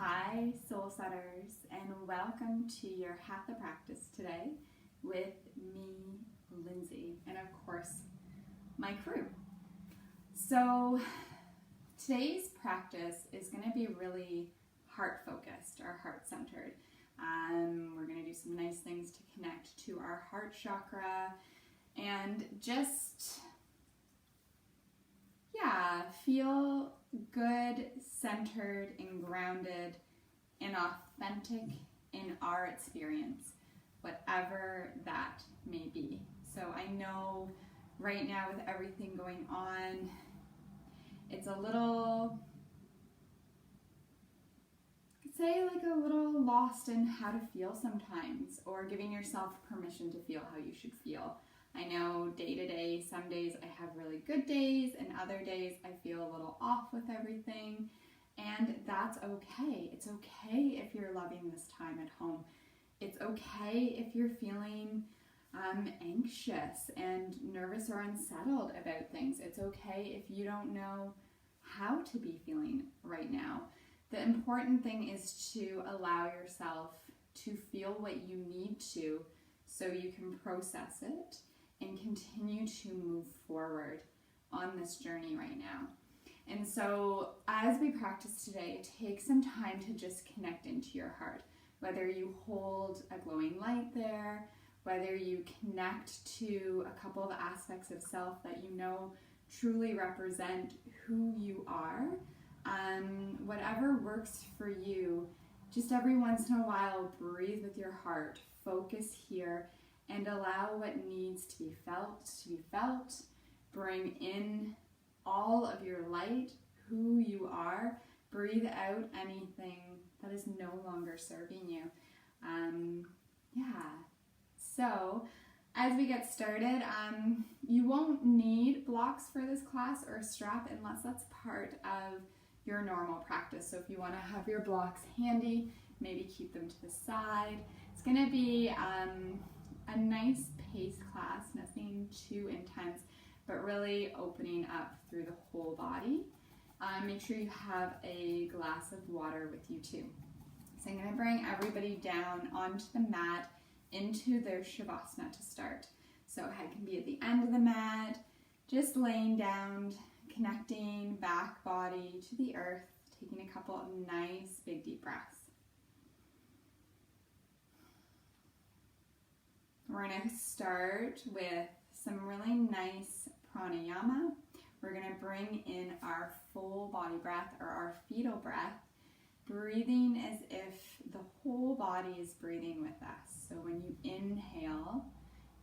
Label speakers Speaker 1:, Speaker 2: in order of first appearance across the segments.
Speaker 1: Hi, Soul Setters, and welcome to your Hatha practice today with me, Lindsay, and of course, my crew. So today's practice is going to be really heart-focused or heart-centered. We're going to do some nice things to connect to our heart chakra and just, feel good, centered, and grounded and authentic in our experience, whatever that may be. So I know right now with everything going on, it's a little, a little lost in how to feel sometimes, or giving yourself permission to feel how you should feel. I know day to day, some days I have really good days, and other days I feel a little off with everything, and that's okay. It's okay if you're loving this time at home. It's okay if you're feeling anxious and nervous or unsettled about things. It's okay if you don't know how to be feeling right now. The important thing is to allow yourself to feel what you need to so you can process it and continue to move forward on this journey right now. And so as we practice today, take some time to just connect into your heart. Whether you hold a glowing light there, whether you connect to a couple of aspects of self that you know truly represent who you are, whatever works for you, just every once in a while, breathe with your heart, focus here, and allow what needs to be felt. Bring in all of your light, who you are. Breathe out anything that is no longer serving you. So as we get started, you won't need blocks for this class or a strap unless that's part of your normal practice. So if you want to have your blocks handy, maybe keep them to the side. It's going to be a nice pace class, nothing too intense, but really opening up through the whole body. Make sure you have a glass of water with you too. So I'm going to bring everybody down onto the mat into their Shavasana to start. So head can be at the end of the mat, just laying down, connecting back body to the earth, taking a couple of nice big deep breaths. We're going to start with some really nice pranayama. We're going to bring in our full body breath, or our fetal breath, breathing as if the whole body is breathing with us. So when you inhale,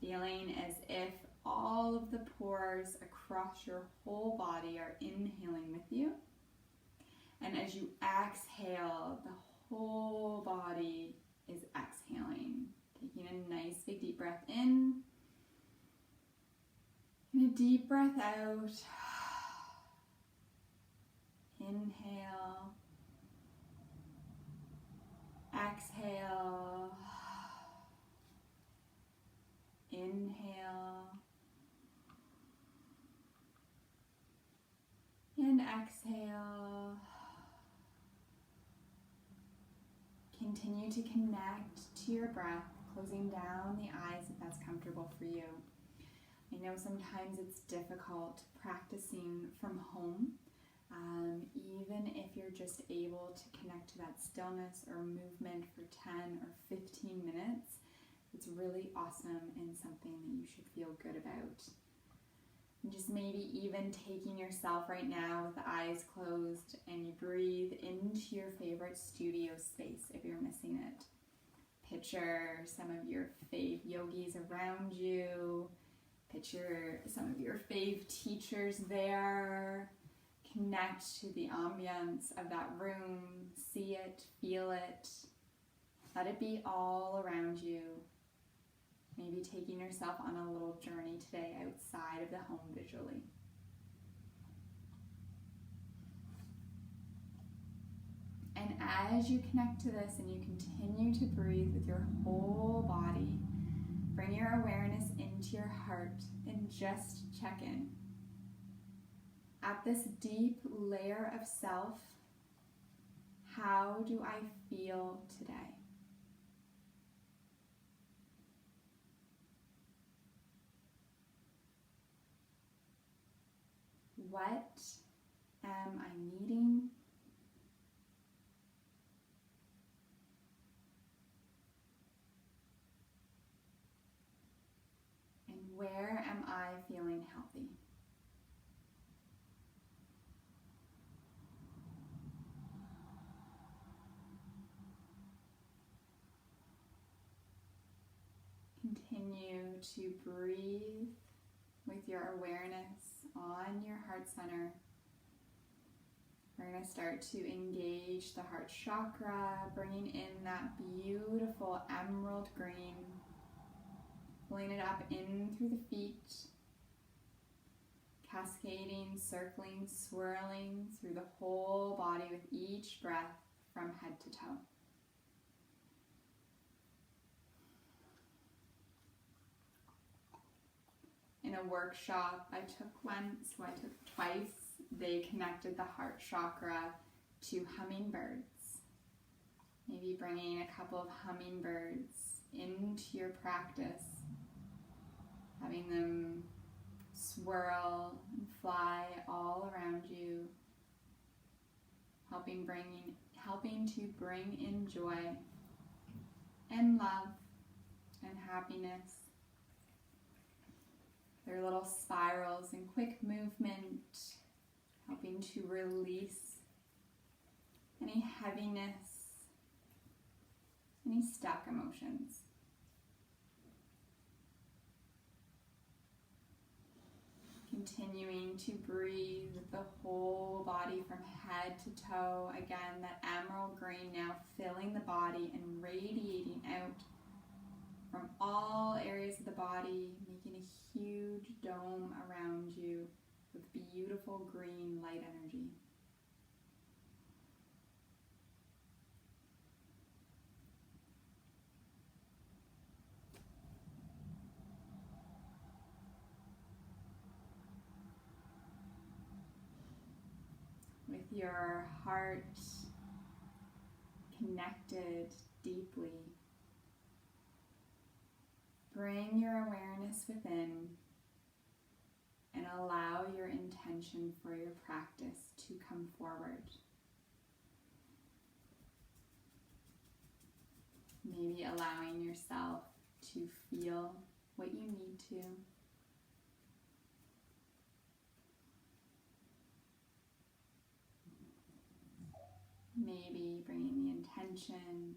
Speaker 1: feeling as if all of the pores across your whole body are inhaling with you. And as you exhale, the whole body is exhaling. Taking a nice big deep breath in and a deep breath out. Inhale, exhale, inhale, and exhale. Continue to connect to your breath, closing down the eyes if that's comfortable for you. I know sometimes it's difficult practicing from home, even if you're just able to connect to that stillness or movement for 10 or 15 minutes. It's really awesome and something that you should feel good about. And just maybe even taking yourself right now with the eyes closed, and you breathe into your favorite studio space if you're missing it. Picture some of your fave yogis around you. Picture some of your fave teachers there. Connect to the ambience of that room. See it, feel it. Let it be all around you. Maybe taking yourself on a little journey today outside of the home visually. And as you connect to this and you continue to breathe with your whole body, bring your awareness into your heart and just check in. At this deep layer of self, How do I feel today? What am I needing? And where am I feeling healthy? Continue to breathe with your awareness on your heart center. We're going to start to engage the heart chakra, bringing in that beautiful emerald green, pulling it up in through the feet, cascading, circling, swirling through the whole body with each breath from head to toe. In a workshop I took once, I took twice, they connected the heart chakra to hummingbirds. Maybe bringing a couple of hummingbirds into your practice, having them swirl and fly all around you, helping to bring in joy and love and happiness. Their little spirals and quick movement, helping to release any heaviness, any stuck emotions. Continuing to breathe with the whole body from head to toe. Again, that emerald green now filling the body and radiating out from all areas of the body, making a huge dome around you with beautiful green light energy. With your heart connected deeply, bring your awareness within and allow your intention for your practice to come forward. Maybe allowing yourself to feel what you need to. Maybe bringing the intention,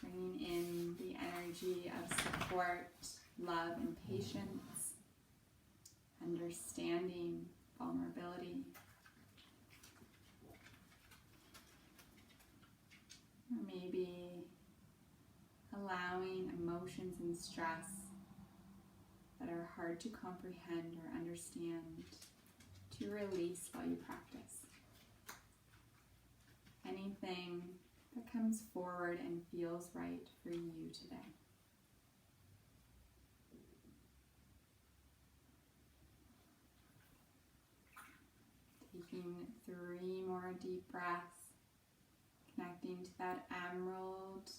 Speaker 1: bringing in the energy of support, love, and patience, understanding, vulnerability. Or maybe allowing emotions and stress that are hard to comprehend or understand to release while you practice. Anything that comes forward and feels right for you today. Taking 3 more deep breaths, connecting to that emerald,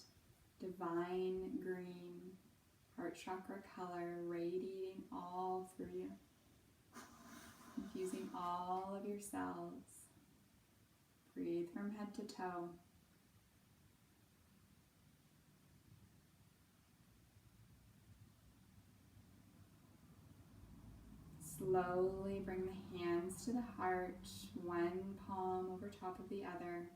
Speaker 1: divine green, heart chakra color, radiating all through you, infusing all of your cells. Breathe from head to toe. Slowly bring the hands to the heart, one palm over top of the other.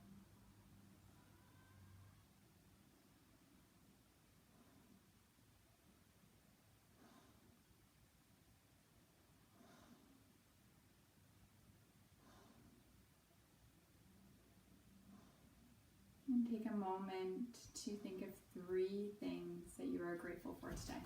Speaker 1: And take a moment to think of 3 things that you are grateful for today.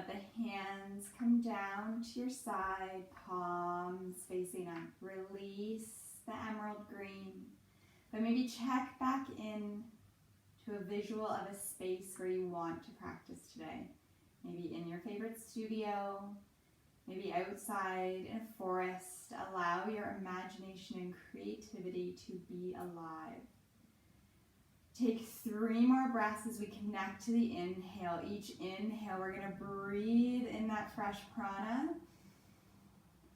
Speaker 1: Let the hands come down to your side, palms facing up. Release the emerald green. But maybe check back in to a visual of a space where you want to practice today. Maybe in your favorite studio, maybe outside in a forest. Allow your imagination and creativity to be alive. Take 3 more breaths as we connect to the inhale. Each inhale, we're going to breathe in that fresh prana.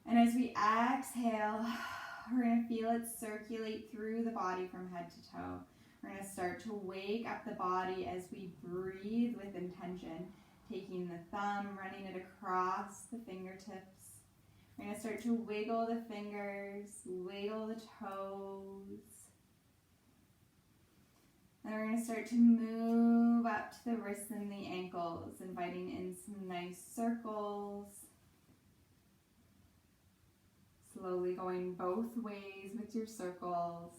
Speaker 1: And as we exhale, we're going to feel it circulate through the body from head to toe. We're going to start to wake up the body as we breathe with intention, taking the thumb, running it across the fingertips. We're going to start to wiggle the fingers, wiggle the toes. Then we're going to start to move up to the wrists and the ankles, inviting in some nice circles. Slowly going both ways with your circles.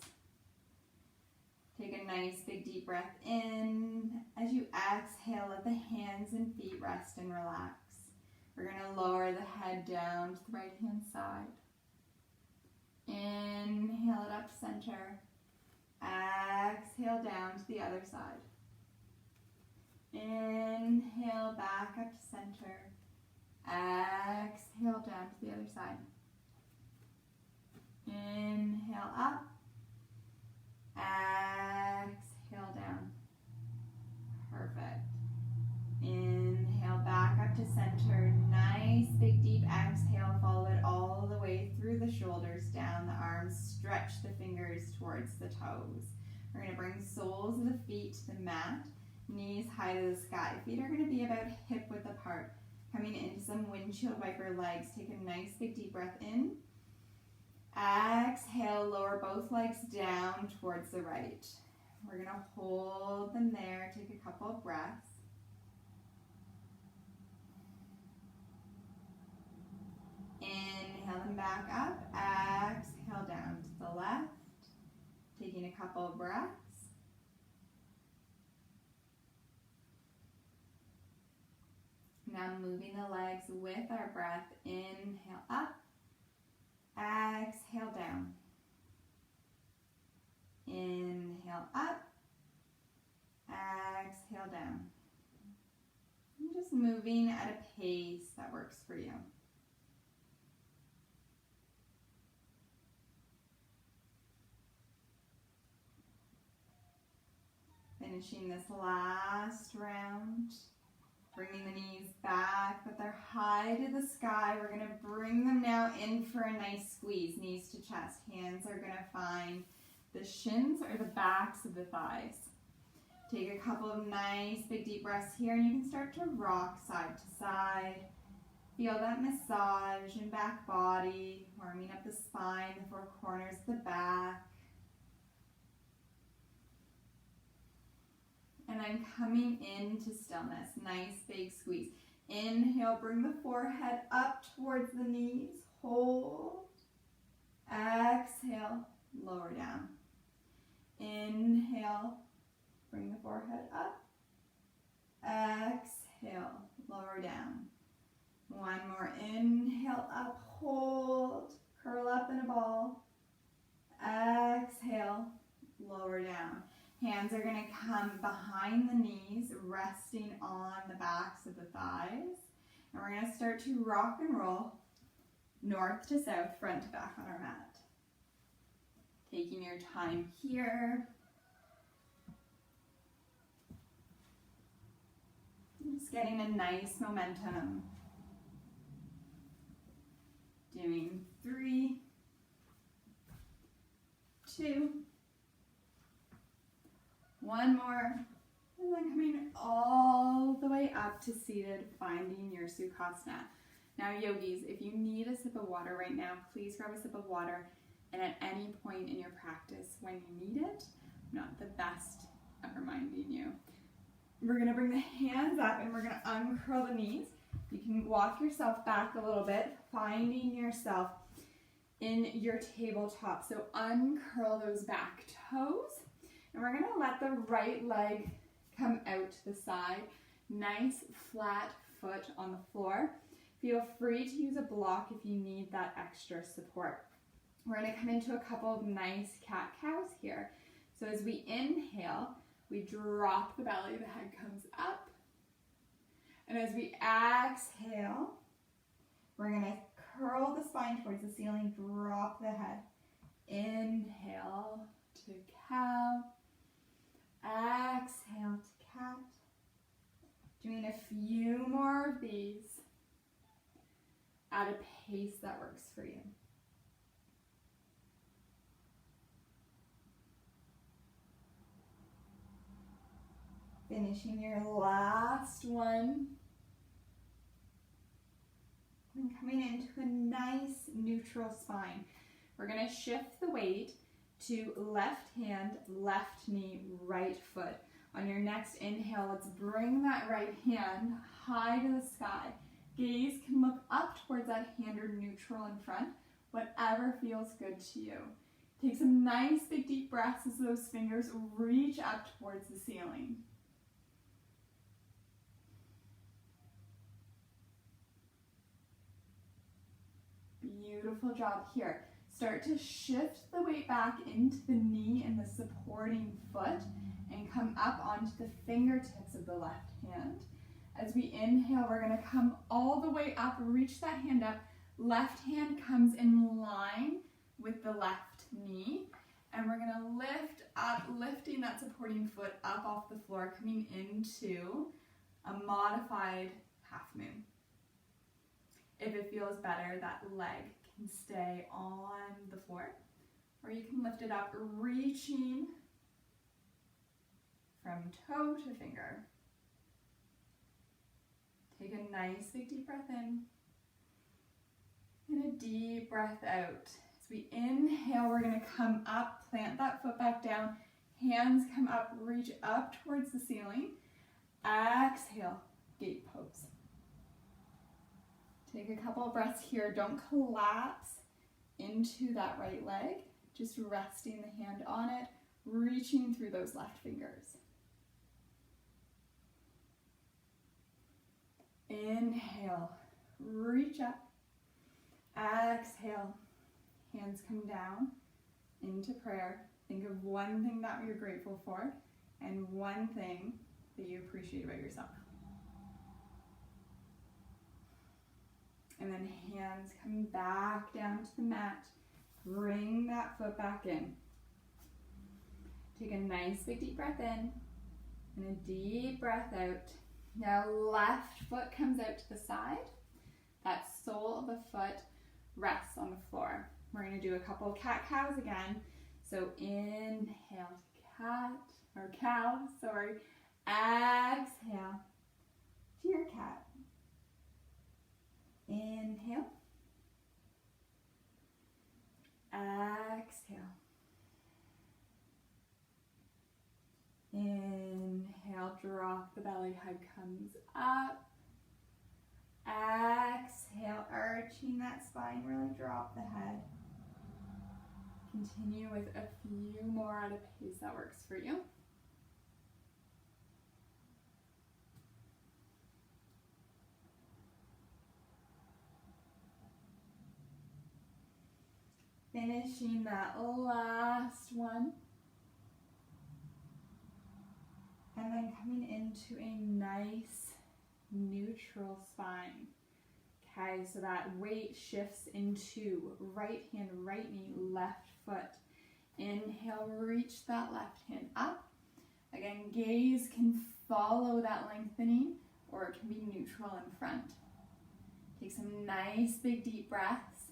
Speaker 1: Take a nice big deep breath in. As you exhale, let the hands and feet rest and relax. We're going to lower the head down to the right hand side. Inhale it up to center. Exhale down to the other side. Inhale back up to center. Exhale down to the other side. Inhale up. Exhale down. Perfect. Inhale back up to center. Nice big deep exhale. Follow it all the way through the shoulders, down the arms. Stretch the fingers towards the toes. We're going to bring soles of the feet to the mat. Knees high to the sky. Feet are going to be about hip width apart. Coming into some windshield wiper legs. Take a nice big deep breath in. Exhale, lower both legs down towards the right. We're going to hold them there. Take a couple of breaths. Inhale them back up. Exhale down to the left. Taking a couple of breaths. Now moving the legs with our breath. Inhale up. Exhale down. Inhale up. Exhale down. And just moving at a pace that works for you. Finishing this last round. Bringing the knees back, but they're high to the sky. We're going to bring them now in for a nice squeeze, knees to chest. Hands are going to find the shins or the backs of the thighs. Take a couple of nice big deep breaths here, and you can start to rock side to side. Feel that massage in back body, warming up the spine, the 4 corners of the back. And then coming into stillness, nice big squeeze. Inhale, bring the forehead up towards the knees. Hold. Exhale, lower down. Inhale, bring the forehead up. Exhale, lower down. One more, inhale up, hold, curl up in a ball. Exhale, lower down. Hands are going to come behind the knees, resting on the backs of the thighs. And we're going to start to rock and roll north to south, front to back on our mat. Taking your time here. Just getting a nice momentum. Doing 3, 2, 1 more, and then coming all the way up to seated, finding your Sukhasana. Now yogis, if you need a sip of water right now, please grab a sip of water, and at any point in your practice when you need it, I'm not the best at reminding you. We're going to bring the hands up and we're going to uncurl the knees. You can walk yourself back a little bit, finding yourself in your tabletop. So uncurl those back toes. And we're going to let the right leg come out to the side. Nice flat foot on the floor. Feel free to use a block if you need that extra support. We're going to come into a couple of nice cat-cows here. So as we inhale, we drop the belly, the head comes up. And as we exhale, we're going to curl the spine towards the ceiling, drop the head. Inhale to cow. Exhale to cat. Doing a few more of these at a pace that works for you. Finishing your last one. And coming into a nice neutral spine. We're going to shift the weight to left hand, left knee, right foot. On your next inhale, let's bring that right hand high to the sky. Gaze can look up towards that hand or neutral in front, whatever feels good to you. Take some nice big deep breaths as those fingers reach up towards the ceiling. Beautiful job here. Start to shift the weight back into the knee and the supporting foot and come up onto the fingertips of the left hand. As we inhale, we're going to come all the way up, reach that hand up. Left hand comes in line with the left knee. And we're going to lift up, lifting that supporting foot up off the floor, coming into a modified half moon. If it feels better, that leg can stay on the floor, or you can lift it up, reaching from toe to finger. Take a nice big deep breath in and a deep breath out. As we inhale, we're going to come up, plant that foot back down, hands come up, reach up towards the ceiling. Exhale, gate pose. Take a couple of breaths here. Don't collapse into that right leg. Just resting the hand on it, reaching through those left fingers. Inhale, reach up. Exhale, hands come down into prayer. Think of one thing that you're grateful for and one thing that you appreciate about yourself. And then hands come back down to the mat. Bring that foot back in. Take a nice big deep breath in and a deep breath out. Now left foot comes out to the side. That sole of the foot rests on the floor. We're going to do a couple of cat-cows again. So inhale to cat, or cow, sorry. Exhale to your cat. Inhale. Exhale. Inhale, drop the belly, head comes up. Exhale, arching that spine, really drop the head. Continue with a few more at a pace that works for you. Finishing that last one. And then coming into a nice neutral spine. Okay, so that weight shifts into right hand, right knee, left foot. Inhale, reach that left hand up. Again, gaze can follow that lengthening, or it can be neutral in front. Take some nice big deep breaths.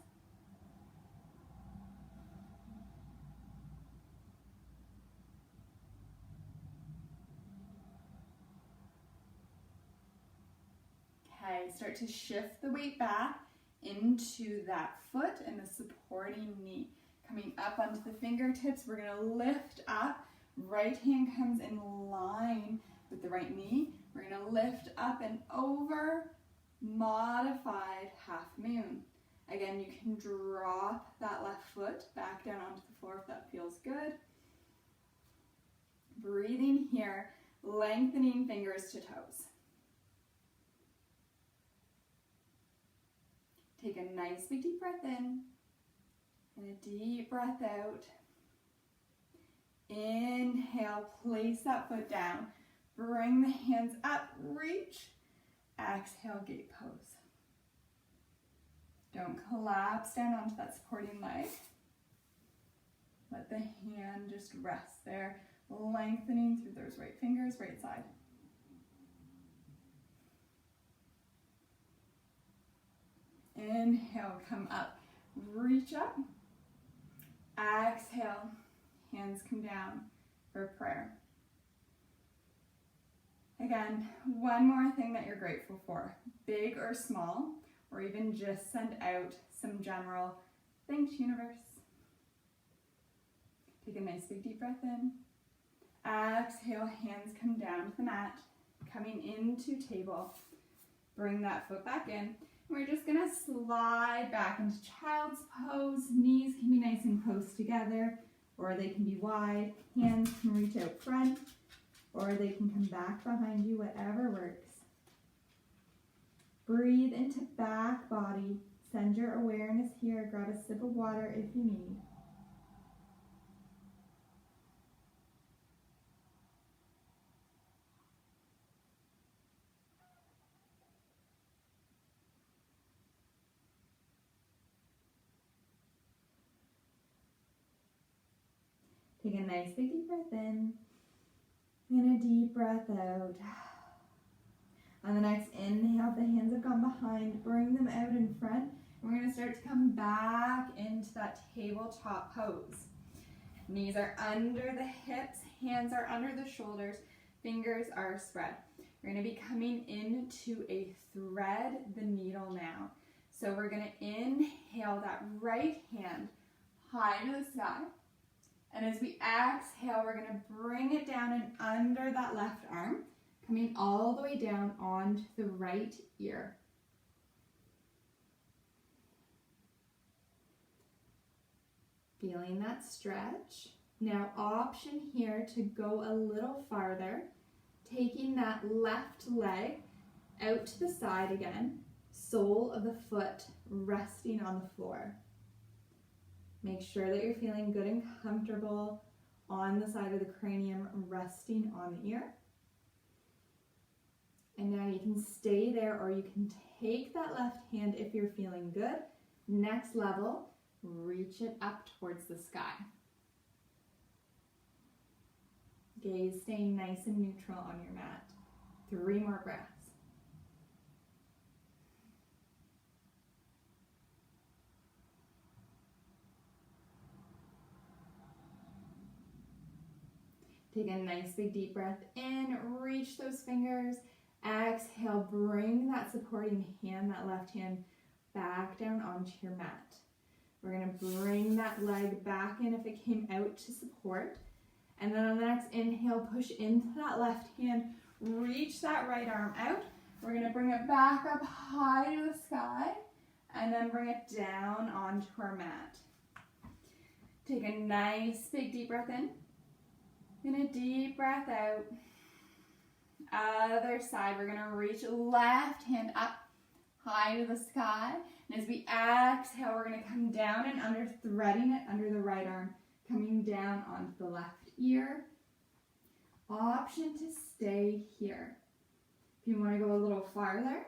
Speaker 1: Okay, start to shift the weight back into that foot and the supporting knee. Coming up onto the fingertips, we're going to lift up. Right hand comes in line with the right knee. We're going to lift up and over, modified half moon. Again, you can drop that left foot back down onto the floor if that feels good. Breathing here, lengthening fingers to toes. Take a nice big deep breath in and a deep breath out. Inhale, place that foot down. Bring the hands up, reach. Exhale, gate pose. Don't collapse down onto that supporting leg. Let the hand just rest there, lengthening through those right fingers, right side. Inhale, come up, reach up. Exhale, hands come down for prayer. Again, one more thing that you're grateful for, big or small, or even just send out some general thanks, universe. Take a nice big deep breath in. Exhale, hands come down to the mat, coming into table. Bring that foot back in. We're just gonna slide back into child's pose. Knees can be nice and close together, or they can be wide. Hands can reach out front, or they can come back behind you, whatever works. Breathe into back body. Send your awareness here. Grab a sip of water if you need. Take a nice big deep breath in and a deep breath out. On the next inhale, the hands have gone behind, bring them out in front. And we're going to start to come back into that tabletop pose. Knees are under the hips, hands are under the shoulders, fingers are spread. We're going to be coming into a thread the needle now. So we're going to inhale that right hand high to the sky. And as we exhale, we're going to bring it down and under that left arm, coming all the way down onto the right ear. Feeling that stretch. Now, option here to go a little farther, taking that left leg out to the side again, sole of the foot resting on the floor. Make sure that you're feeling good and comfortable on the side of the cranium, resting on the ear. And now you can stay there, or you can take that left hand if you're feeling good. Next level, reach it up towards the sky. Gaze staying nice and neutral on your mat. 3 more breaths. Take a nice big deep breath in, reach those fingers. Exhale, bring that supporting hand, that left hand, back down onto your mat. We're going to bring that leg back in if it came out to support. And then on the next inhale, push into that left hand, reach that right arm out. We're going to bring it back up high to the sky, and then bring it down onto our mat. Take a nice big deep breath in. And a deep breath out. Other side, we're going to reach left hand up high to the sky. And as we exhale, we're going to come down and under, threading it under the right arm, coming down onto the left ear. Option to stay here. If you want to go a little farther,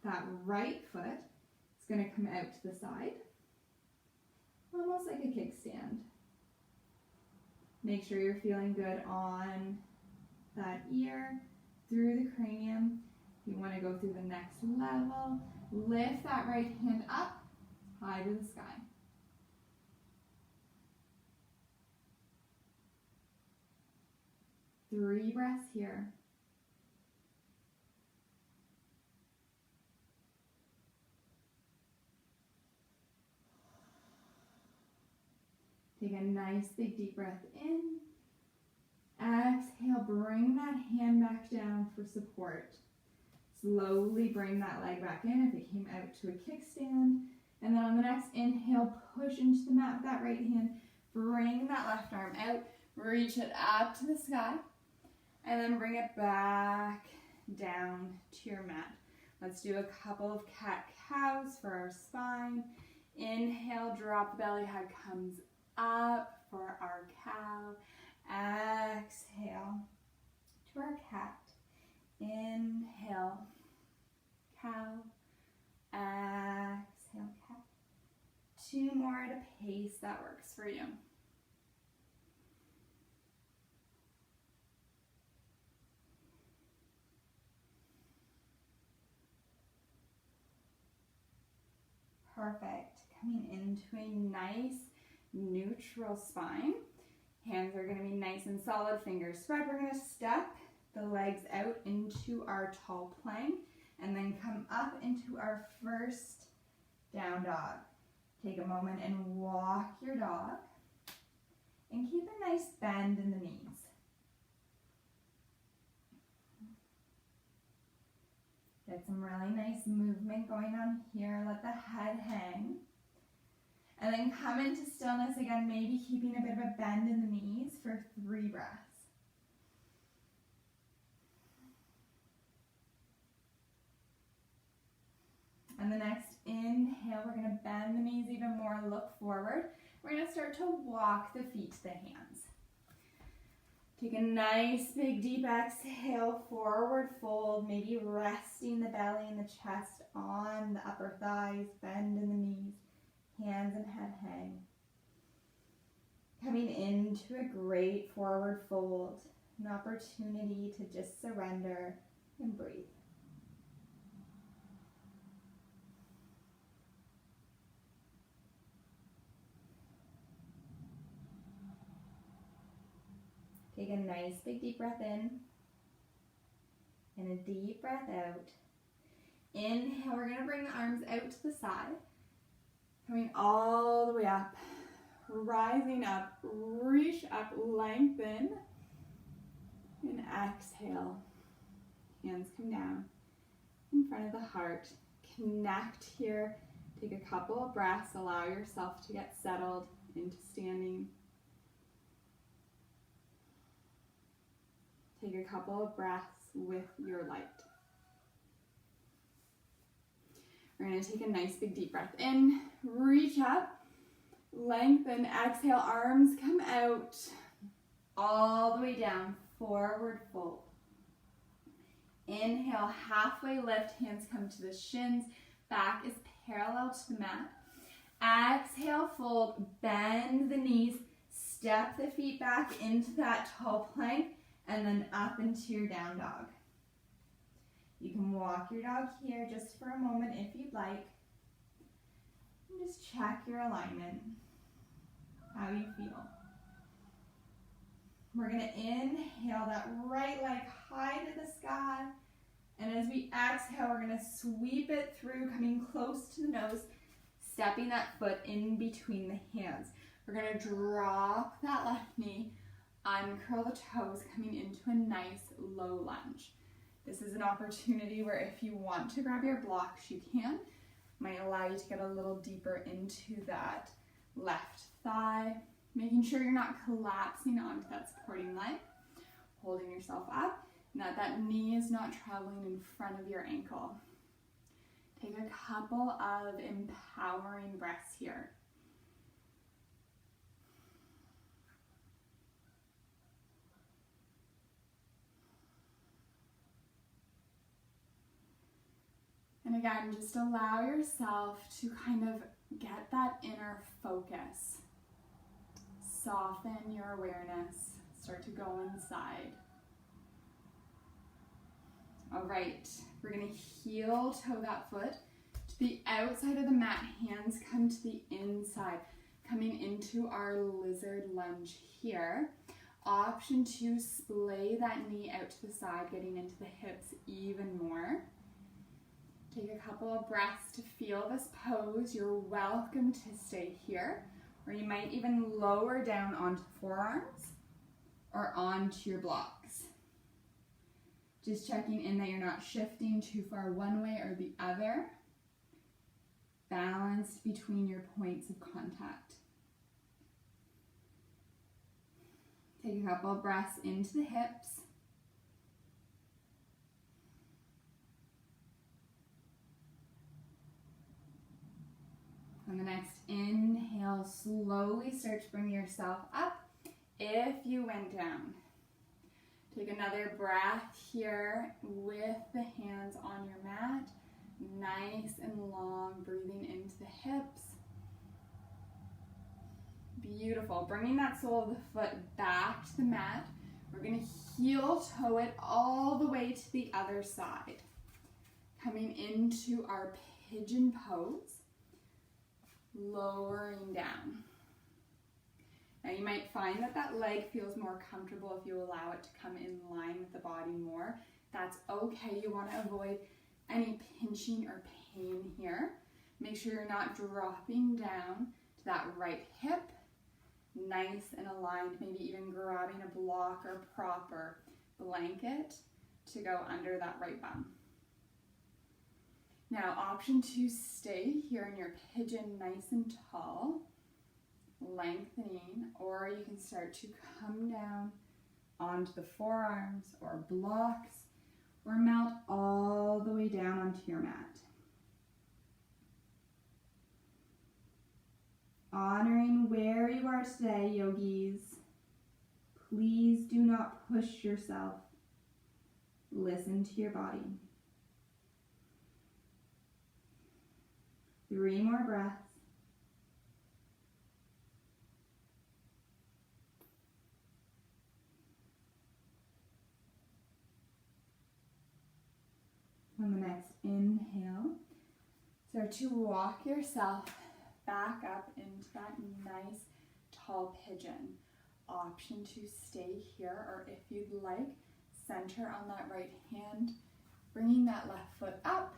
Speaker 1: that right foot is going to come out to the side, almost like a kickstand. Make sure you're feeling good on that ear, through the cranium. If you want to go through the next level, lift that right hand up, high to the sky. Three breaths here. Take a nice big deep breath in. Exhale, bring that hand back down for support. Slowly bring that leg back in if it came out to a kickstand. And then on the next inhale, push into the mat with that right hand. Bring that left arm out. Reach it up to the sky. And then bring it back down to your mat. Let's do a couple of cat-cows for our spine. spine. Inhale, drop the belly, head comes up for our cow. Exhale to our cat. Inhale, cow. Exhale, cat. 2 more at a pace that works for you. Perfect. Coming into a nice neutral spine. Hands are going to be nice and solid, fingers spread. We're going to step the legs out into our tall plank and then come up into our first down dog. Take a moment and walk your dog and keep a nice bend in the knees. Get some really nice movement going on here. Let the head hang. And then come into stillness again, maybe keeping a bit of a bend in the knees for 3 breaths. And the next inhale, we're going to bend the knees even more, look forward. We're going to start to walk the feet to the hands. Take a nice big deep exhale, forward fold, maybe resting the belly and the chest on the upper thighs, bend in the knees, hands and head hang. Coming into a great forward fold, an opportunity to just surrender and breathe. Take a nice big deep breath in and a deep breath out. Inhale, we're going to bring the arms out to the side, coming all the way up, rising up, reach up, lengthen, and exhale. Hands come down in front of the heart. Connect here. Take a couple of breaths. Allow yourself to get settled into standing. Take a couple of breaths with your light. We're going to take a nice big deep breath in, reach up, lengthen, exhale, arms come out, all the way down, forward fold. Inhale, halfway lift, hands come to the shins, back is parallel to the mat. Exhale, fold, bend the knees, step the feet back into that tall plank, and then up into your down dog. You can walk your dog here just for a moment if you'd like. And just check your alignment, how you feel. We're going to inhale that right leg high to the sky. And as we exhale, we're going to sweep it through, coming close to the nose, stepping that foot in between the hands. We're going to drop that left knee, uncurl the toes, coming into a nice low lunge. This is an opportunity where if you want to grab your blocks, you can. Might allow you to get a little deeper into that left thigh, making sure you're not collapsing onto that supporting leg, holding yourself up, and that knee is not traveling in front of your ankle. Take a couple of empowering breaths here. And again, just allow yourself to kind of get that inner focus. Soften your awareness. Start to go inside. All right, we're going to heel toe that foot to the outside of the mat. Hands come to the inside, coming into our lizard lunge here. Option 2, splay that knee out to the side, getting into the hips even more. Take a couple of breaths to feel this pose. You're welcome to stay here, or you might even lower down onto the forearms or onto your blocks. Just checking in that you're not shifting too far one way or the other. Balanced between your points of contact. Take a couple of breaths into the hips. On the next inhale, slowly start to bring yourself up if you went down. Take another breath here with the hands on your mat. Nice and long, breathing into the hips. Beautiful. Bringing that sole of the foot back to the mat. We're going to heel toe it all the way to the other side. Coming into our pigeon pose. Lowering down. Now you might find that that leg feels more comfortable if you allow it to come in line with the body more. That's okay. You want to avoid any pinching or pain here. Make sure you're not dropping down to that right hip. Nice and aligned, maybe even grabbing a block or prop or blanket to go under that right bum. Now, option 2, stay here in your pigeon nice and tall, lengthening, or you can start to come down onto the forearms or blocks, or melt all the way down onto your mat. Honoring where you are today, yogis. Please do not push yourself. Listen to your body. 3 more breaths. On the next inhale, start to walk yourself back up into that nice tall pigeon. Option to stay here, or if you'd like, center on that right hand, bringing that left foot up,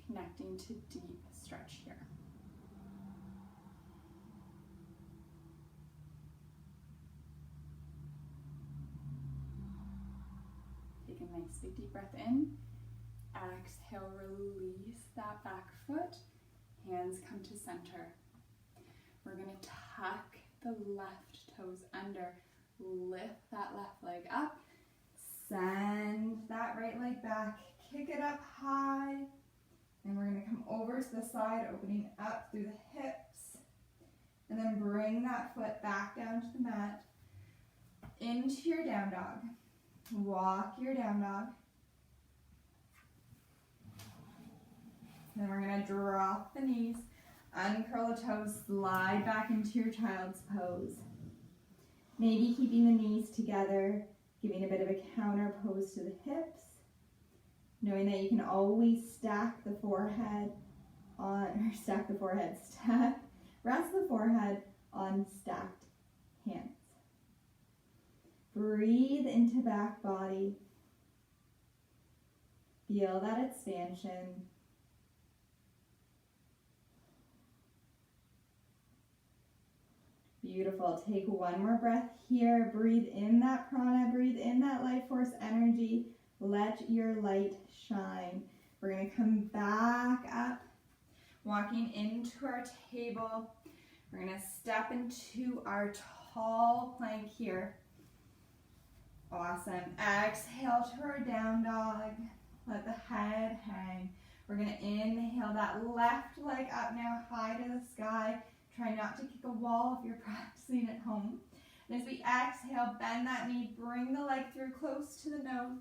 Speaker 1: connecting to deep stretch here. Take a nice big deep breath in. Exhale, release that back foot. Hands come to center. We're going to tuck the left toes under. Lift that left leg up. Send that right leg back. Kick it up high. And we're going to come over to the side, opening up through the hips. And then bring that foot back down to the mat. Into your down dog. Walk your down dog. Then we're going to drop the knees, uncurl the toes, slide back into your child's pose. Maybe keeping the knees together, giving a bit of a counter pose to the hips, knowing that you can always rest the forehead on stacked hands. Breathe into back body. Feel that expansion. Beautiful. Take one more breath here. Breathe in that prana. Breathe in that life force energy. Let your light shine. We're going to come back up, walking into our table. We're going to step into our tall plank here. Awesome. Exhale to our down dog. Let the head hang. We're going to inhale that left leg up now, high to the sky. Try not to kick a wall if you're practicing at home. And as we exhale, bend that knee, bring the leg through close to the nose.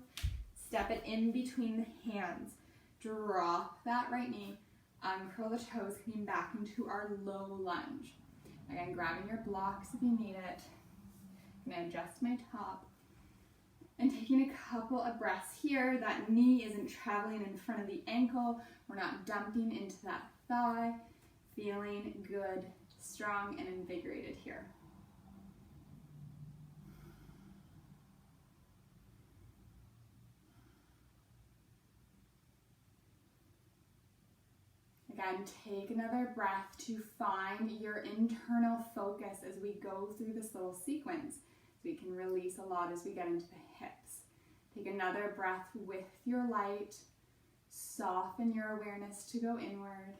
Speaker 1: Step it in between the hands. Drop that right knee. Uncurl the toes, coming back into our low lunge. Again, grabbing your blocks if you need it. I'm going to adjust my top. And taking a couple of breaths here. That knee isn't traveling in front of the ankle. We're not dumping into that thigh. Feeling good, strong, and invigorated here. Again, take another breath to find your internal focus as we go through this little sequence. So we can release a lot as we get into the hips. Take another breath with your light. Soften your awareness to go inward.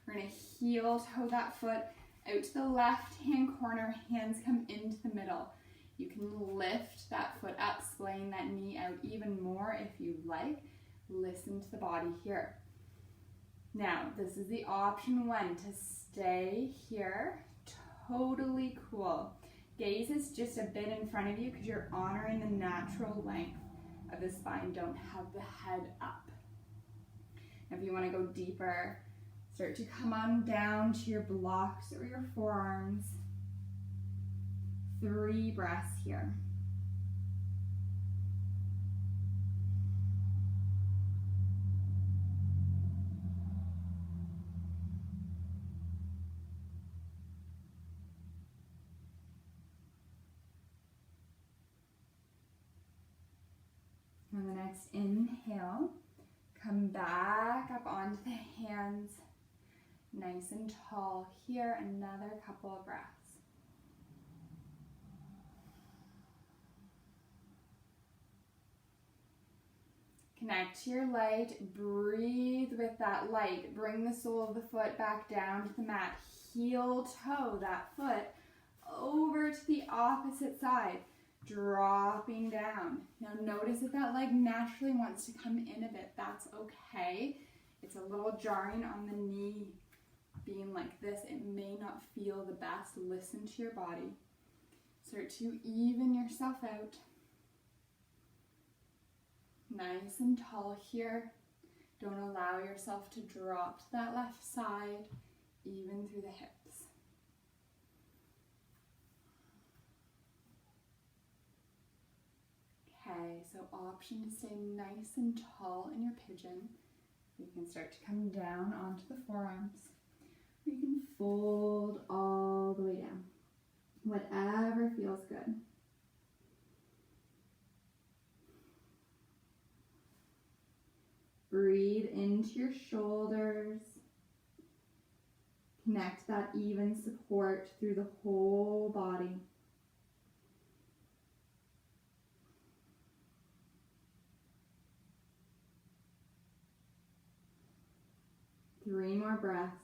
Speaker 1: We're going to heel toe that foot out to the left-hand corner. Hands come into the middle. You can lift that foot up, splaying that knee out even more if you like. Listen to the body here. Now, this is the option one, to stay here, totally cool. Gaze is just a bit in front of you because you're honoring the natural length of the spine. Don't have the head up. Now, if you want to go deeper, start to come on down to your blocks or your forearms. 3 breaths here. On the next inhale, come back up onto the hands, nice and tall here. Another couple of breaths. Connect to your light, breathe with that light. Bring the sole of the foot back down to the mat. Heel toe that foot over to the opposite side, dropping down. Now notice if that leg naturally wants to come in a bit. That's okay. It's a little jarring on the knee being like this. It may not feel the best. Listen to your body. Start to even yourself out. Nice and tall here. Don't allow yourself to drop to that left side, even through the hips. Okay, so option to stay nice and tall in your pigeon. You can start to come down onto the forearms. You can fold all the way down. Whatever feels good. Breathe into your shoulders. Connect that even support through the whole body. Three more breaths.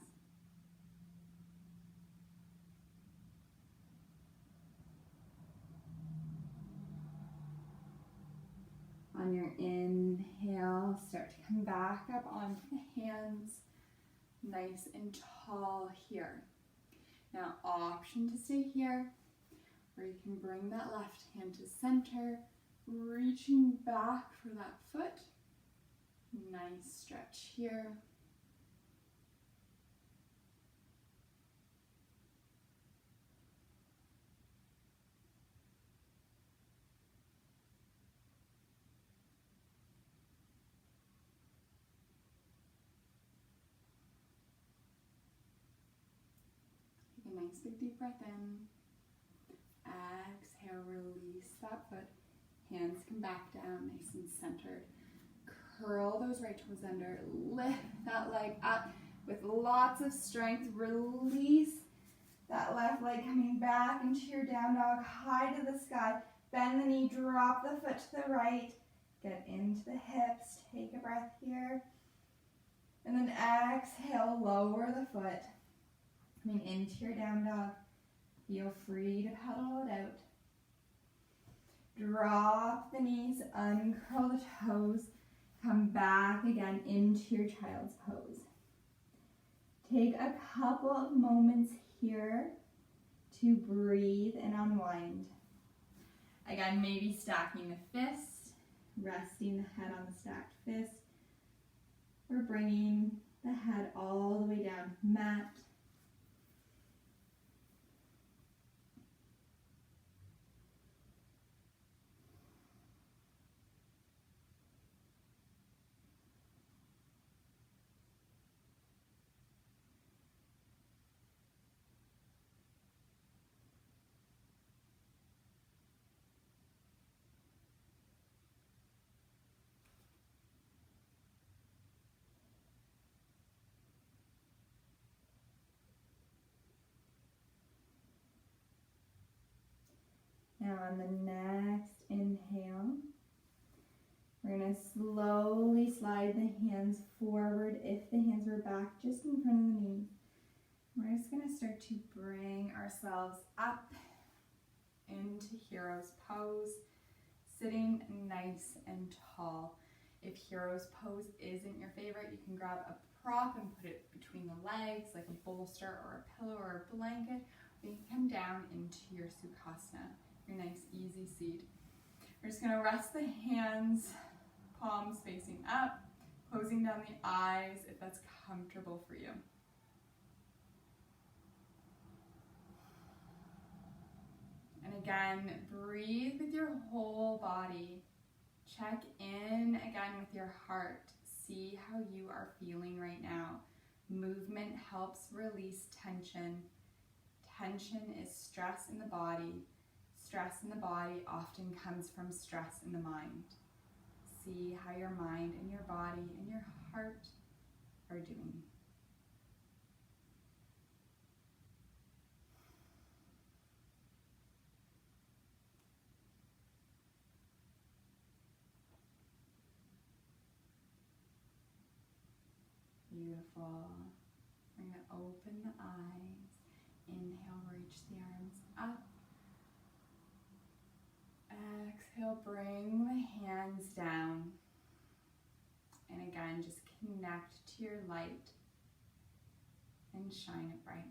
Speaker 1: On your inhale, start to come back up onto the hands, nice and tall here. Now, option to stay here, or you can bring that left hand to center, reaching back for that foot. Nice stretch here. Nice big deep breath in. Exhale, release that foot. Hands come back down, nice and centered. Curl those right toes under. Lift that leg up with lots of strength. Release that left leg coming back into your down dog, high to the sky. Bend the knee, drop the foot to the right. Get into the hips. Take a breath here. And then exhale, lower the foot. Coming into your down dog, feel free to pedal it out. Drop the knees, uncurl the toes, come back again into your child's pose. Take a couple of moments here to breathe and unwind. Again, maybe stacking the fist, resting the head on the stacked fist, or bringing the head all the way down to the mat. Now on the next inhale, we're going to slowly slide the hands forward if the hands were back just in front of the knees. We're just going to start to bring ourselves up into hero's pose, sitting nice and tall. If hero's pose isn't your favorite, you can grab a prop and put it between the legs like a bolster or a pillow or a blanket. Or you can come down into your Sukhasana, your nice easy seat. We're just going to rest the hands, palms facing up, closing down the eyes if that's comfortable for you. And again, breathe with your whole body. Check in again with your heart. See how you are feeling right now. Movement helps release tension. Tension is stress in the body. Stress in the body often comes from stress in the mind. See how your mind and your body and your heart are doing. Beautiful. We're going to open the eyes. Inhale, reach the arms up. Exhale, bring the hands down. And again, just connect to your light and shine it bright.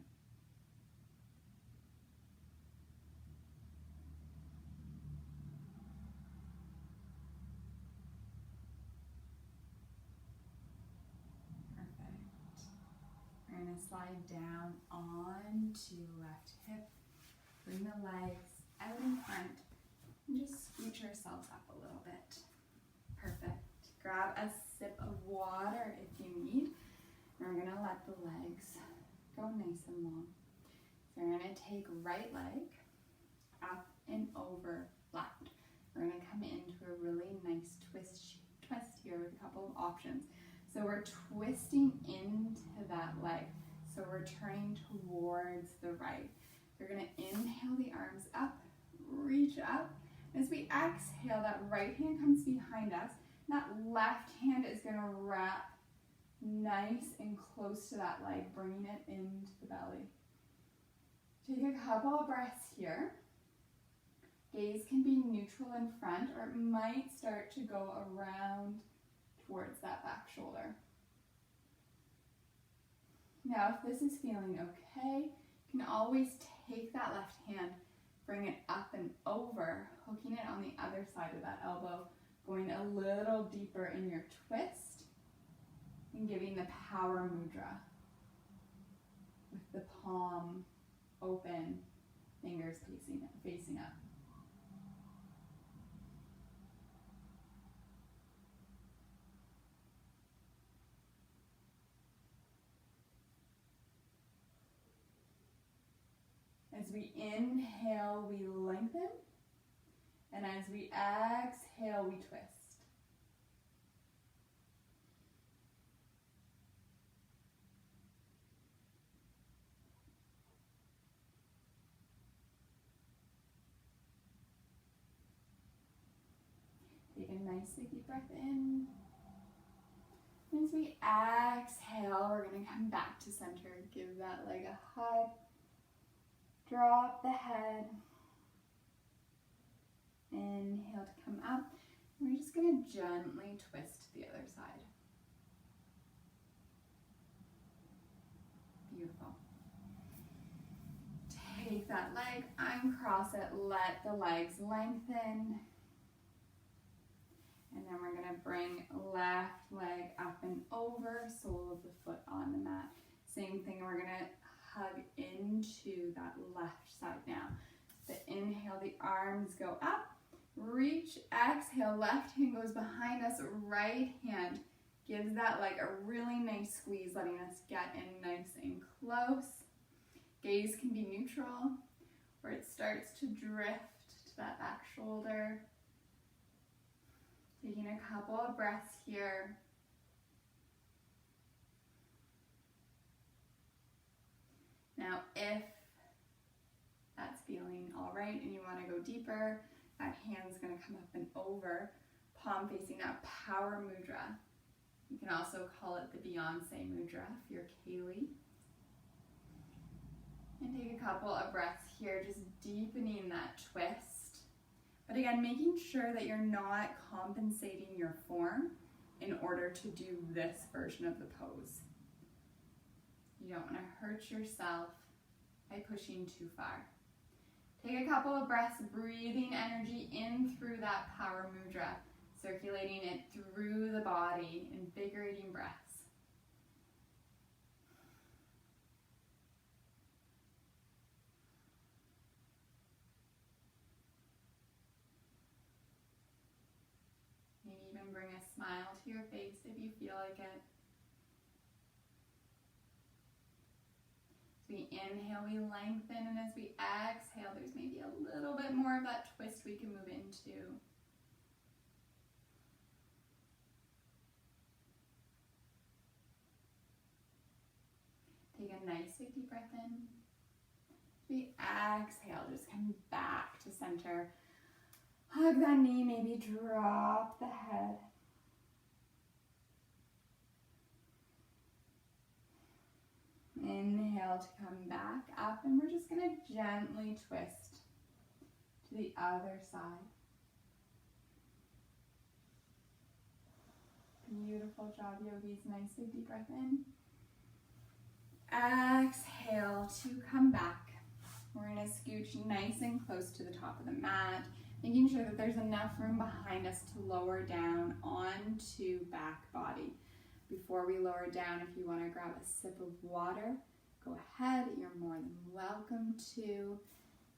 Speaker 1: We're going to slide down onto left hip. Bring the legs out in front and just scooch ourselves up a little bit. Perfect. Grab a sip of water if you need. And we're going to let the legs go nice and long. So we're going to take right leg up and over left. We're going to come into a really nice twist here with a couple of options. So we're twisting into that leg. So we're turning towards the right. We're going to inhale the arms up, reach up. As we exhale, that right hand comes behind us. That left hand is going to wrap nice and close to that leg, bringing it into the belly. Take a couple of breaths here. Gaze can be neutral in front, or it might start to go around towards that back shoulder. Now, if this is feeling okay, you can always take that left hand, bring it up and over, hooking it on the other side of that elbow, going a little deeper in your twist, and giving the power mudra with the palm open, fingers facing up. As we inhale, we lengthen, and as we exhale, we twist. Take a nice deep breath in. And as we exhale, we're going to come back to center. Give that leg a hug. Drop the head. Inhale to come up. And we're just going to gently twist to the other side. Beautiful. Take that leg, uncross it, let the legs lengthen. And then we're going to bring left leg up and over, sole of the foot on the mat. Same thing, we're going to hug into that left side now. So inhale, the arms go up, reach, exhale, left hand goes behind us, right hand gives that leg a really nice squeeze, letting us get in nice and close. Gaze can be neutral, where it starts to drift to that back shoulder. Taking a couple of breaths here. Now, if that's feeling all right and you want to go deeper, that hand's going to come up and over, palm facing up, power mudra. You can also call it the Beyonce mudra if you're Kaylee. And take a couple of breaths here, just deepening that twist. But again, making sure that you're not compensating your form in order to do this version of the pose. You don't want to hurt yourself by pushing too far. Take a couple of breaths, breathing energy in through that power mudra, circulating it through the body, invigorating breaths. Maybe even bring a smile to your face if you feel like it. As we inhale, we lengthen, and as we exhale, there's maybe a little bit more of that twist we can move into. Take a nice big deep breath in. As we exhale, just come back to center. Hug that knee, maybe drop the head. Inhale to come back up, and we're just going to gently twist to the other side. Beautiful job, yogis. Nice big deep breath in. Exhale to come back. We're going to scooch nice and close to the top of the mat, making sure that there's enough room behind us to lower down onto back body. Before we lower down, if you want to grab a sip of water, go ahead. You're more than welcome to.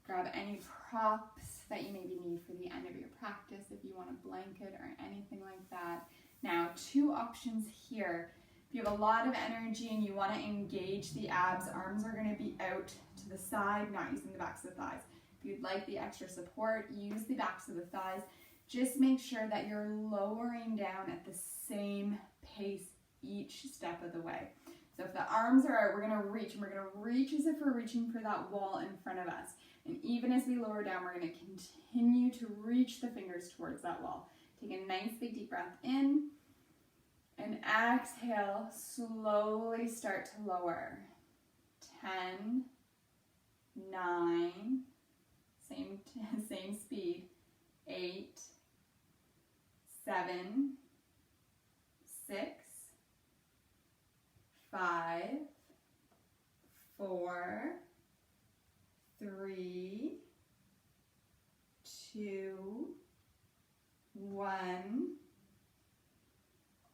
Speaker 1: Grab any props that you maybe need for the end of your practice, if you want a blanket or anything like that. Now, two options here. If you have a lot of energy and you want to engage the abs, arms are going to be out to the side, not using the backs of the thighs. If you'd like the extra support, use the backs of the thighs. Just make sure that you're lowering down at the same pace each step of the way. So if the arms are out, we're going to reach, and we're going to reach as if we're reaching for that wall in front of us. And even as we lower down, we're going to continue to reach the fingers towards that wall. Take a nice big deep breath in, and exhale, slowly start to lower. 10, 9, same speed, 8, 7, 6, 5, 4, 3, 2, 1,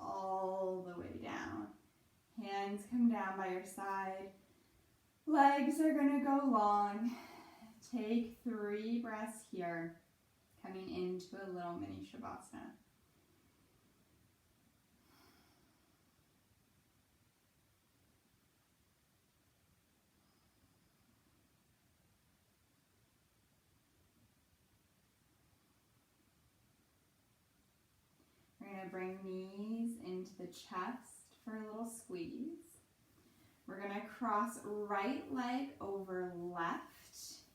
Speaker 1: all the way down. Hands come down by your side. Legs are going to go long. Take 3 breaths here, coming into a little mini Shavasana. We're going to bring knees into the chest for a little squeeze. We're going to cross right leg over left,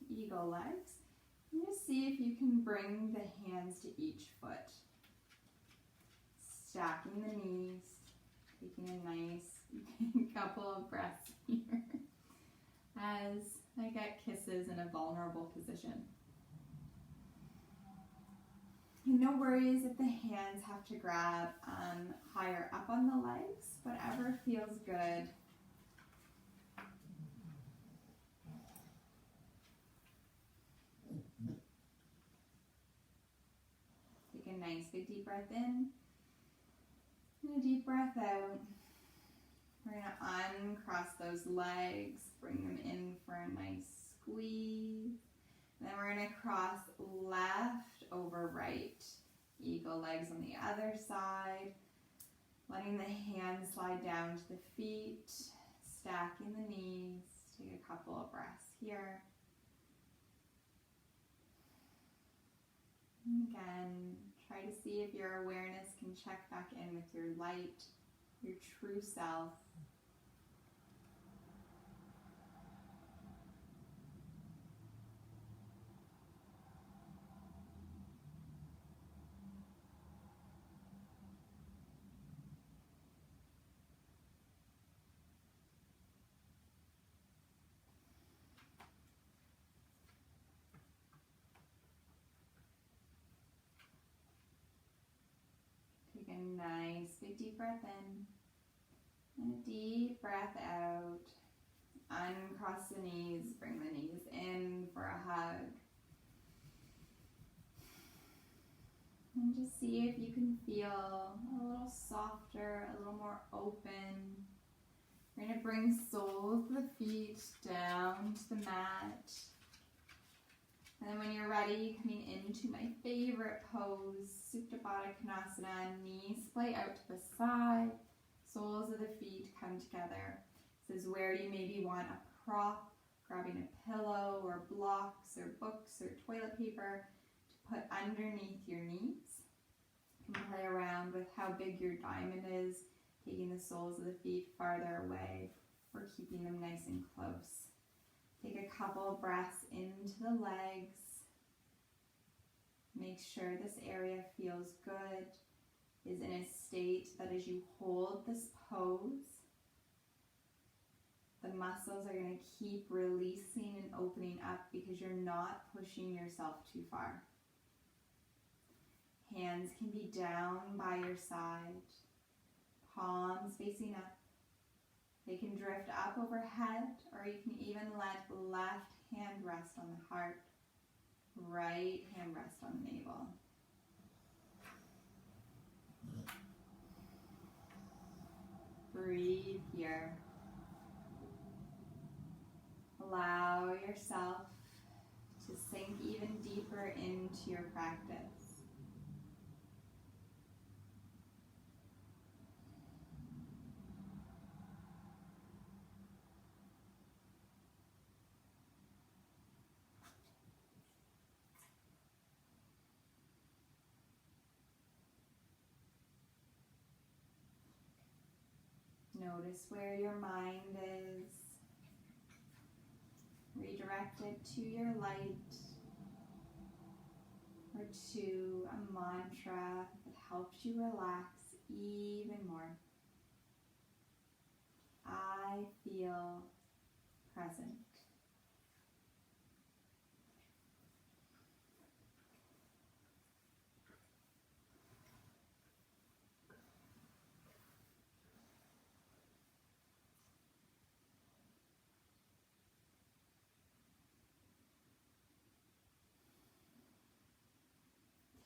Speaker 1: eagle legs. And just see if you can bring the hands to each foot. Stacking the knees, taking a nice couple of breaths here as I get kisses in a vulnerable position. And no worries if the hands have to grab higher up on the legs, whatever feels good. Take a nice big deep breath in and a deep breath out. We're going to uncross those legs, bring them in for a nice squeeze. And then we're going to cross left over right. Eagle legs on the other side. Letting the hands slide down to the feet. Stacking the knees. Take a couple of breaths here. And again, try to see if your awareness can check back in with your light, your true self. Take a nice big deep breath in and a deep breath out. Press the knees, bring the knees in for a hug. And just see if you can feel a little softer, a little more open. We're going to bring soles of the feet down to the mat. And then when you're ready, coming into my favorite pose, Supta Baddha Konasana, knees splay out to the side, soles of the feet come together. This is where you maybe want a prop, grabbing a pillow or blocks or books or toilet paper to put underneath your knees. You can play around with how big your diamond is, taking the soles of the feet farther away or keeping them nice and close. Take a couple breaths into the legs. Make sure this area feels good, is in a state that as you hold this pose, the muscles are going to keep releasing and opening up because you're not pushing yourself too far. Hands can be down by your side, palms facing up. They can drift up overhead, or you can even let left hand rest on the heart, right hand rest on the navel. Breathe here. Allow yourself to sink even deeper into your practice. Notice where your mind is. Redirect it to your light or to a mantra that helps you relax even more. I feel present.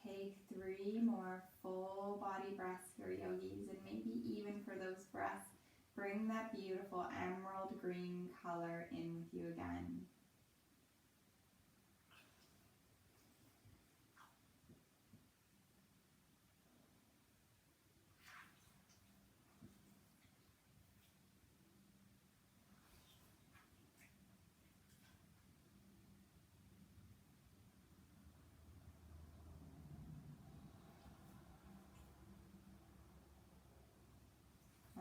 Speaker 1: Take 3 more full body breaths here, yogis, and maybe even for those breaths, bring that beautiful emerald green color in with you again.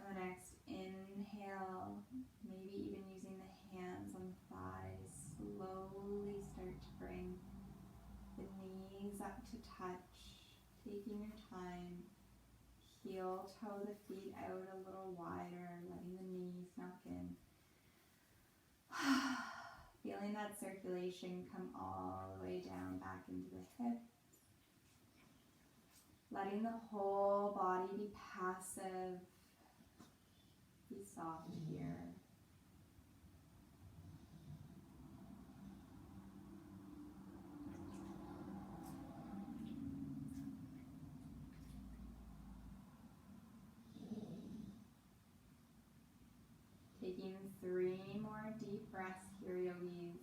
Speaker 1: And the next inhale, maybe even using the hands on the thighs, slowly start to bring the knees up to touch, taking your time. Heel toe the feet out a little wider, letting the knees knock in. Feeling that circulation come all the way down back into the hips. Letting the whole body be passive. Be soft here. Taking 3 more deep breaths here, yogis.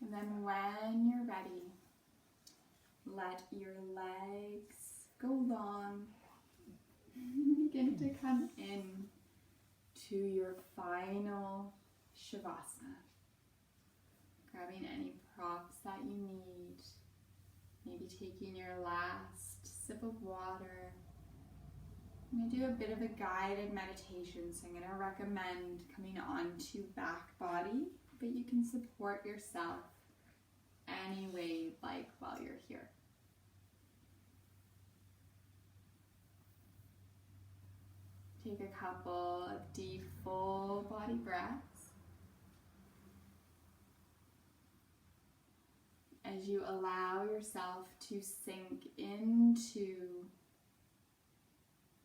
Speaker 1: And then when you're ready, let your legs go long. Begin to come in to your final Shavasana. Grabbing any props that you need. Maybe taking your last sip of water. I'm going to do a bit of a guided meditation, so I'm going to recommend coming onto back body, but you can support yourself any way you'd like while you're here. take a couple of deep, full body breaths. As you allow yourself to sink into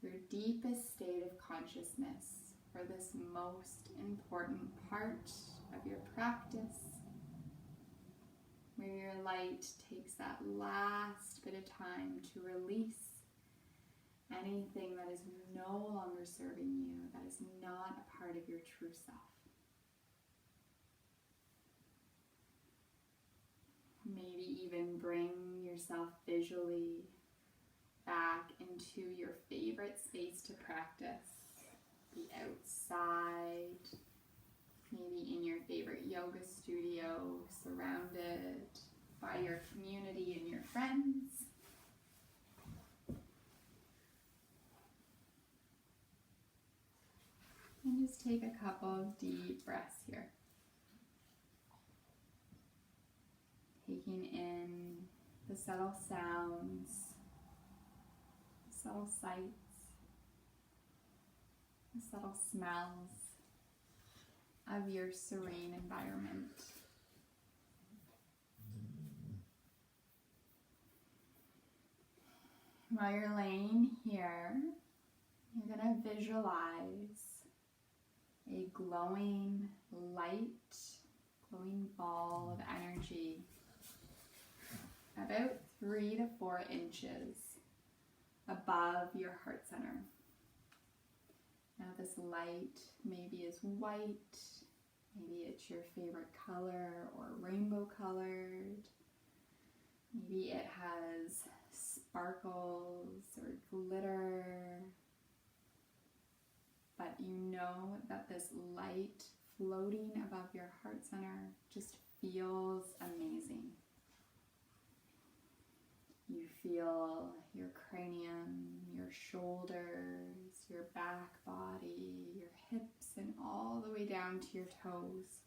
Speaker 1: your deepest state of consciousness for this most important part of your practice, where your light takes that last bit of time to release anything that is no longer serving you, that is not a part of your true self. Maybe even bring yourself visually back into your favorite space to practice. Be outside, maybe in your favorite yoga studio, surrounded by your community and your friends. And just take a couple of deep breaths here. Taking in the subtle sounds, subtle sights, the subtle smells of your serene environment. While you're laying here, you're going to visualize a glowing light, glowing ball of energy about 3 to 4 inches above your heart center. Now this light maybe is white, maybe it's your favorite color or rainbow colored, maybe it has sparkles or glitter, but you know that this light floating above your heart center just feels amazing. You feel your cranium, your shoulders, your back body, your hips, and all the way down to your toes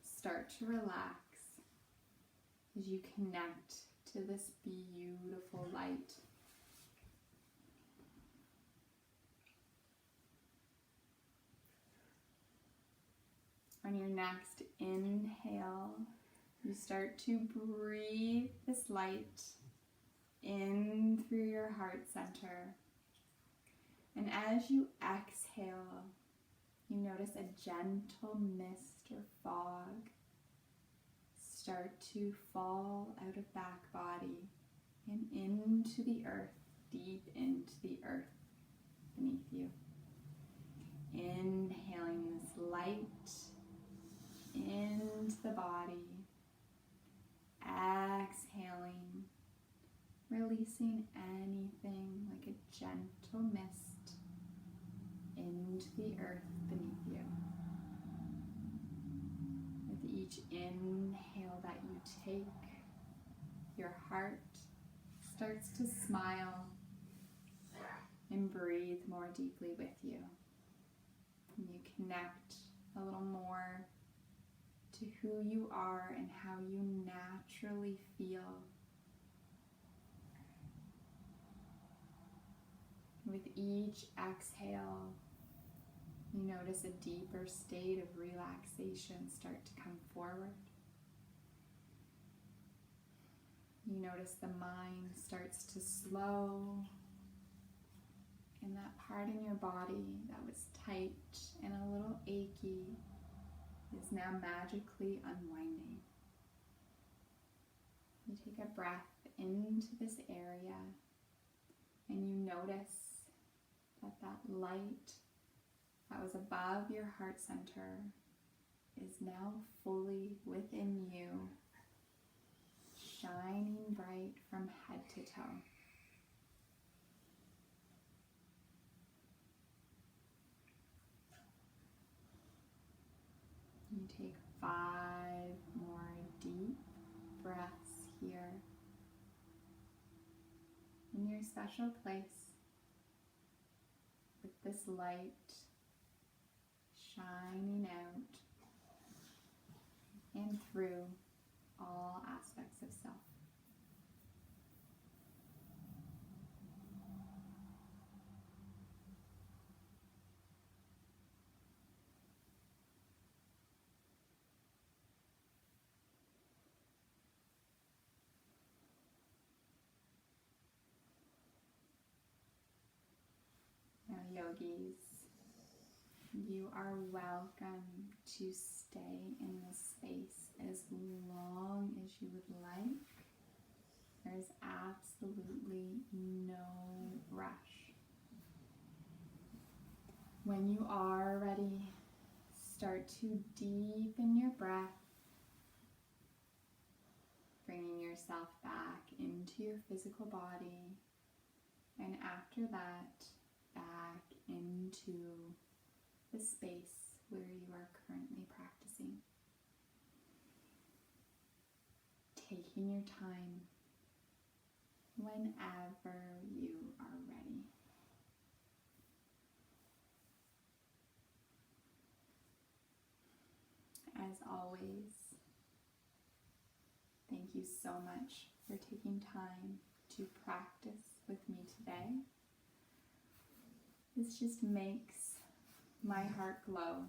Speaker 1: start to relax as you connect to this beautiful light. On your next inhale, you start to breathe this light in through your heart center. And as you exhale, you notice a gentle mist or fog start to fall out of back body and into the earth, deep into the earth beneath you. Inhaling this light into the body, exhaling, releasing anything like a gentle mist into the earth beneath you. With each inhale that you take, your heart starts to smile and breathe more deeply with you. And you connect a little more to who you are and how you naturally feel. With each exhale, you notice a deeper state of relaxation start to come forward. You notice the mind starts to slow, and that part in your body that was tight and a little achy is now magically unwinding. You take a breath into this area and you notice that that light that was above your heart center is now fully within you, shining bright from head to toe. You take 5 more deep breaths here in your special place with this light shining out and through all aspects of self. yogis. You are welcome to stay in this space as long as you would like. There's absolutely no rush. When you are ready, start to deepen your breath, bringing yourself back into your physical body, and after that, back into the space where you are currently practicing. Taking your time whenever you are ready. As always, thank you so much for taking time to practice with me today. This just makes my heart glow,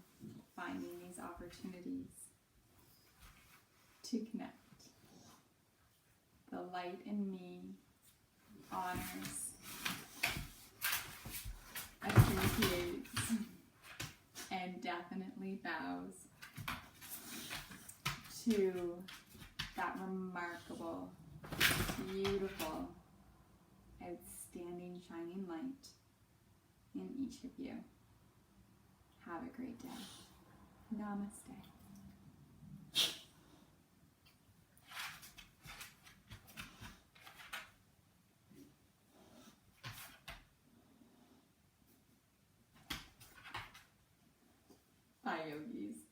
Speaker 1: finding these opportunities to connect. The light in me honors, appreciates, and definitely bows to that remarkable, beautiful, outstanding, shining light in each of you. Have a great day. Namaste. Bye, yogis.